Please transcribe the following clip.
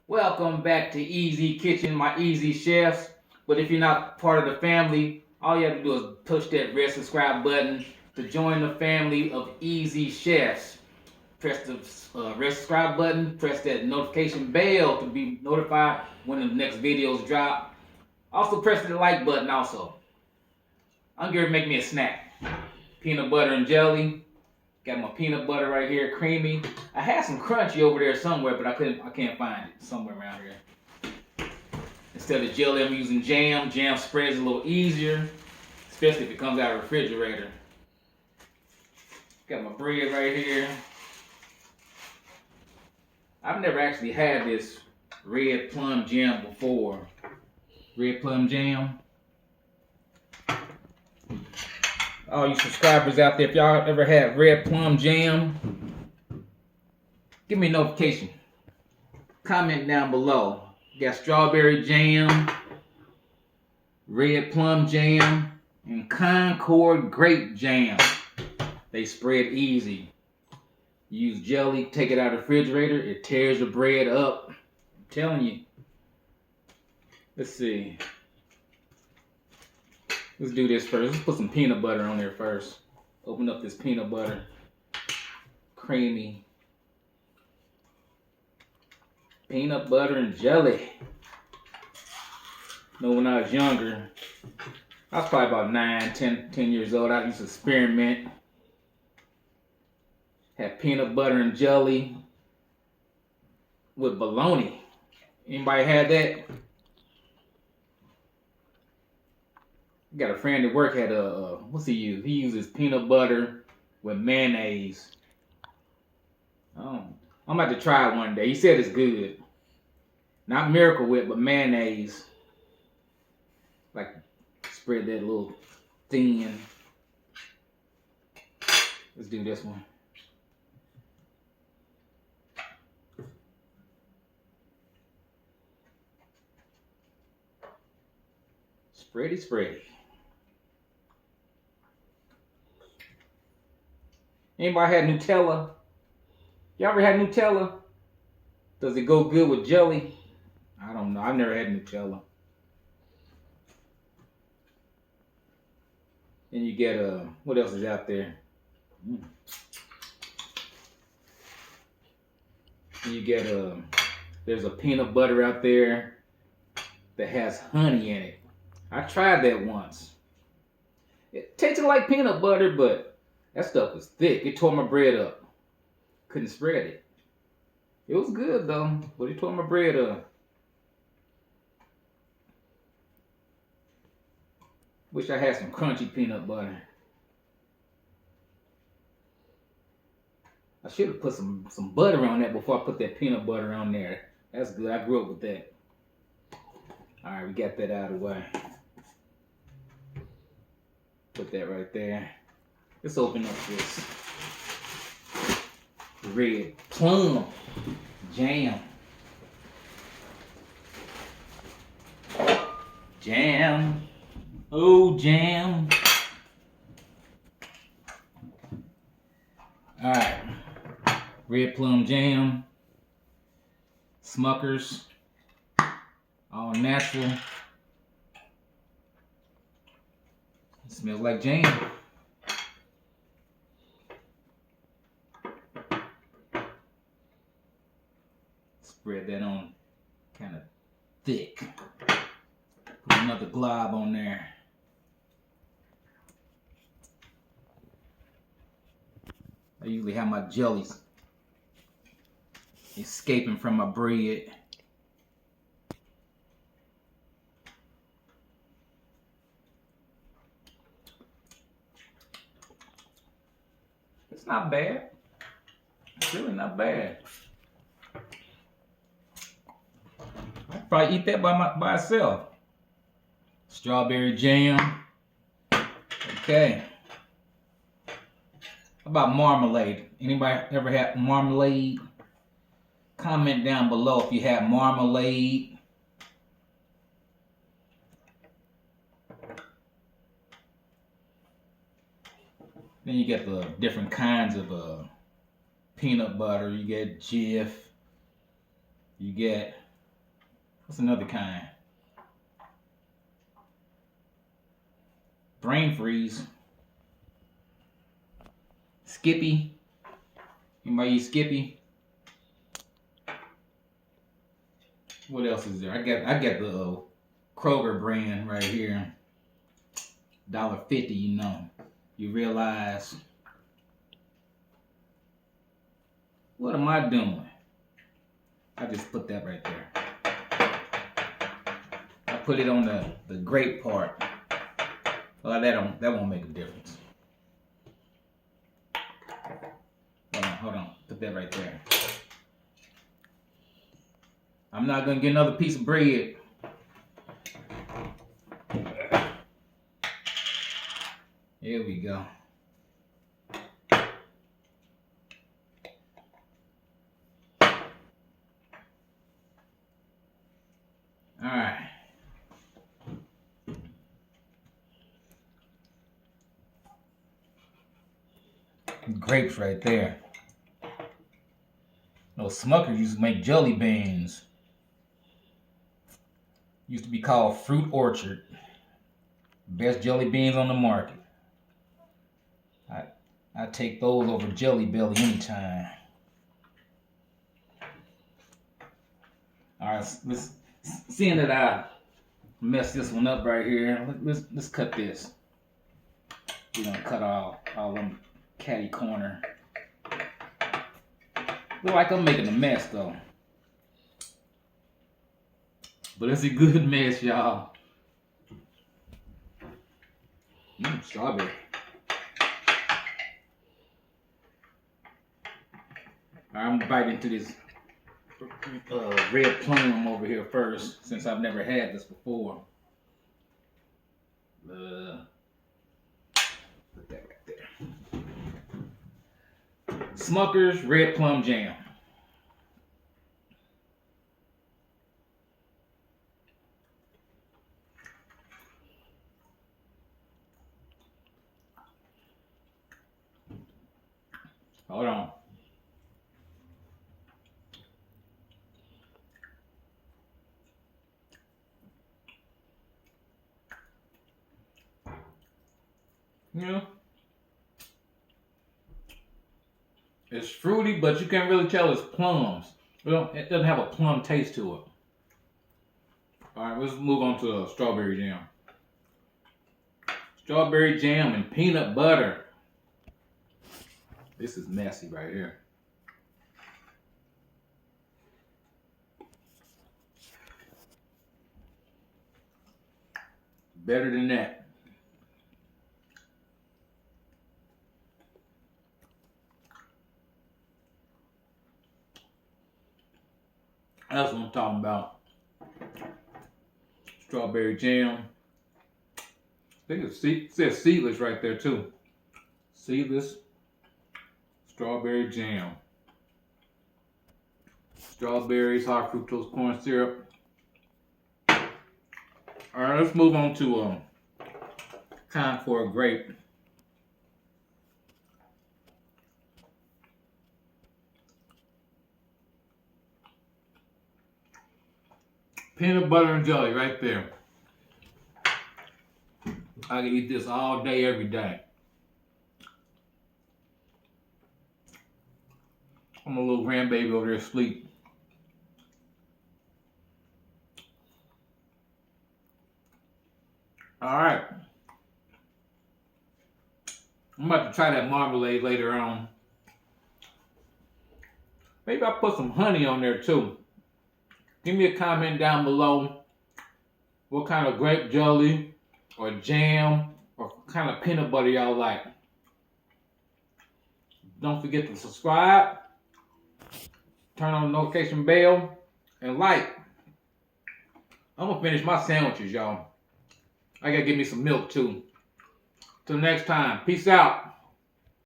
Welcome back to Easy Kitchen, my easy chefs. But if you're not part of the family, all you have to do is push that red subscribe button to join the family of easy chefs. Press the red subscribe button, press that notification bell to be notified when the next videos drop. Also press the like button also. I'm going to make me a snack. Peanut butter and jelly. Got my peanut butter right here, creamy. I had some crunchy over there somewhere, but I can't find it somewhere around here. Instead of jelly, I'm using jam. Jam spreads a little easier, especially if it comes out of the refrigerator. Got my bread right here. I've never actually had this red plum jam before. Red plum jam. All you subscribers out there, if y'all ever had red plum jam, give me a notification. Comment down below. Got strawberry jam, red plum jam, and Concord grape jam. They spread easy. Use jelly, take it out of the refrigerator, it tears the bread up. I'm telling you. Let's see. Let's do this first. Let's put some peanut butter on there first. Open up this peanut butter. Creamy. Peanut butter and jelly. You know, when I was younger, I was probably about 9, 10 years old. I used to experiment. Had peanut butter and jelly with bologna. Anybody had that? Got a friend at work had what's he use? He uses peanut butter with mayonnaise. I'm about to try it one day. He said it's good. Not Miracle Whip, but mayonnaise. Like spread that little thin. Let's do this one. Spready. Anybody had Nutella? Y'all ever had Nutella? Does it go good with jelly? I don't know. I've never had Nutella. And you get what else is out there? And you get there's a peanut butter out there that has honey in it. I tried that once. It tasted like peanut butter, but that stuff was thick. It tore my bread up. Couldn't spread it. It was good though, but it tore my bread up. Wish I had some crunchy peanut butter. I should have put some butter on that before I put that peanut butter on there. That's good. I grew up with that. Alright, we got that out of the way. Put that right there. Let's open up this red plum jam. Jam. Oh, jam. Alright. Red plum jam. Smuckers. All natural. It smells like jam. Spread that on kind of thick. Put another glob on there. I usually have my jellies escaping from my bread. It's not bad. It's really not bad. I'd probably eat that by itself. Strawberry jam. Okay. How about marmalade? Anybody ever had marmalade? Comment down below if you had marmalade. Then you get the different kinds of peanut butter. You get Jif. You get What's another kind? Brain freeze. Skippy. Anybody eat Skippy? What else is there? I got the Kroger brand right here. $1.50, you know. You realize, what am I doing? I just put that right there. I put it on the grape part. Well, that won't make a difference. Hold on. Put that right there. I'm not gonna get another piece of bread. Here we go. All right. Grapes right there. Those Smuckers used to make jelly beans. Used to be called Fruit Orchard. Best jelly beans on the market. I take those over Jelly Belly anytime. All right, let's seeing that I messed this one up right here. Let's cut this. We're gonna cut all them catty corner. Look like I'm making a mess though. But it's a good mess, y'all. Strawberry. I'm gonna bite into this red plum over here first, since I've never had this before. Put that right there. Smucker's red plum jam. Hold on. Yeah. It's fruity, but you can't really tell it's plums. It doesn't have a plum taste to it. Alright, let's move on to strawberry jam. Strawberry jam and peanut butter. This is messy right here. Better than that. That's what I'm talking about. Strawberry jam. I think it says seedless right there too. Seedless strawberry jam. Strawberries, high fructose corn syrup. Alright, let's move on to time for a grape. Peanut butter and jelly right there. I can eat this all day, every day. I'm a little grandbaby over there asleep. Alright. I'm about to try that marmalade later on. Maybe I'll put some honey on there too. Give me a comment down below what kind of grape jelly or jam or kind of peanut butter y'all like. Don't forget to subscribe, turn on the notification bell, and like. I'm gonna finish my sandwiches, y'all. I gotta get me some milk too. Till next time, peace out.